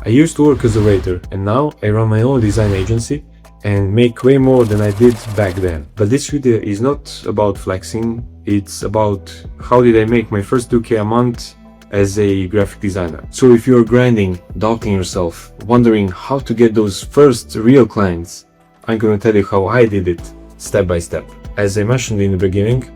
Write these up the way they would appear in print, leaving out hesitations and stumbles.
I used to work as a waiter, and now I run my own design agency and make way more than I did back then. But this video is not about flexing, it's about how did I make my first 2K a month as a graphic designer. So if you're grinding, doubting yourself, wondering how to get those first real clients, I'm gonna tell you how I did it step by step. As I mentioned in the beginning,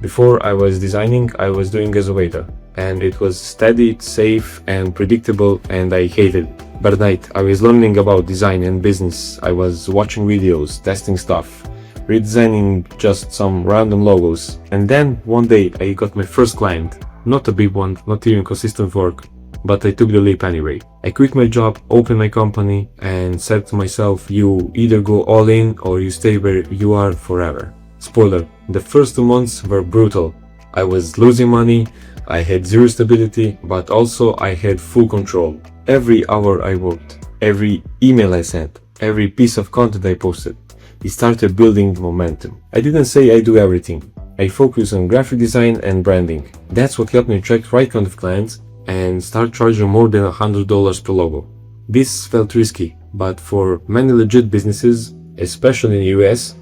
before I was designing, I was doing as a waiter, and it was steady, safe and predictable, and I hated it. But at night, I was learning about design and business. I was watching videos, testing stuff, redesigning just some random logos. And then one day I got my first client. Not a big one, not even consistent work, but I took the leap anyway. I quit my job, opened my company, and said to myself, you either go all in or you stay where you are forever. Spoiler, the first 2 months were brutal. I was losing money, I had zero stability, but also I had full control. Every hour I worked, every email I sent, every piece of content I posted, it started building momentum. I didn't say I do everything. I focus on graphic design and branding. That's what helped me attract right kind of clients and start charging more than $100 per logo. This felt risky, but for many legit businesses, especially in the US,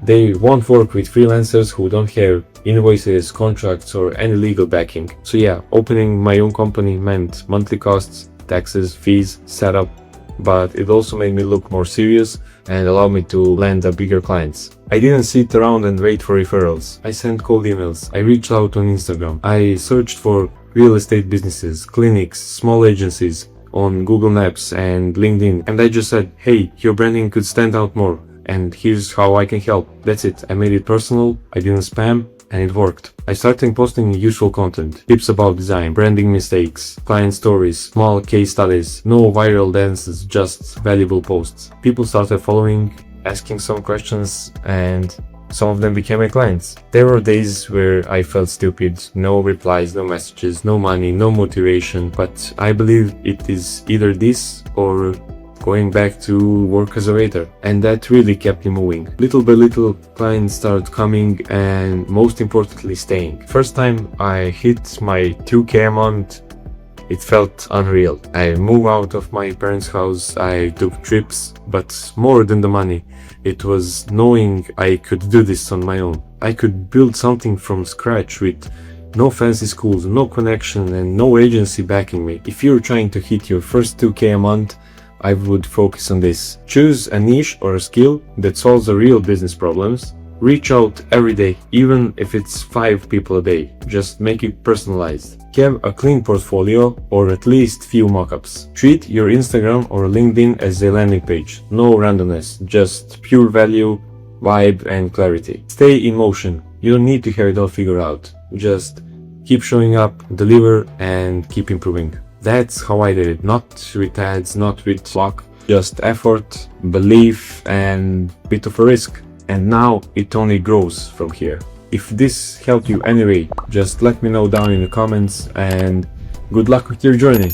they won't work with freelancers who don't have invoices, contracts, or any legal backing. So yeah, opening my own company meant monthly costs, taxes, fees, setup, but it also made me look more serious and allowed me to land bigger clients. I didn't sit around and wait for referrals. I sent cold emails, I reached out on Instagram, I searched for real estate businesses, clinics, small agencies on Google Maps and LinkedIn, and I just said, hey, your branding could stand out more, and here's how I can help. That's it. I made it personal, I didn't spam, and it worked. I started posting useful content, tips about design, branding mistakes, client stories, small case studies, no viral dances, just valuable posts. People started following, asking some questions, and some of them became my clients. There were days where I felt stupid, no replies, no messages, no money, no motivation, but I believe it is either this or going back to work as a waiter, and that really kept me moving. Little by little, clients started coming and most importantly staying. First time I hit my 2K a month, it felt unreal. I moved out of my parents' house, I took trips, but more than the money, it was knowing I could do this on my own. I could build something from scratch with no fancy schools, no connection, and no agency backing me. If you're trying to hit your first 2K a month, I would focus on this. Choose a niche or a skill that solves the real business problems. Reach out every day, even if it's 5 people a day. Just make it personalized. Have a clean portfolio or at least few mockups. Treat your Instagram or LinkedIn as a landing page. No randomness, just pure value, vibe and clarity. Stay in motion. You don't need to have it all figured out. Just keep showing up, deliver and keep improving. That's how I did it, not with ads, not with luck, just effort, belief and bit of a risk. And now it only grows from here. If this helped you anyway, just let me know down in the comments and good luck with your journey.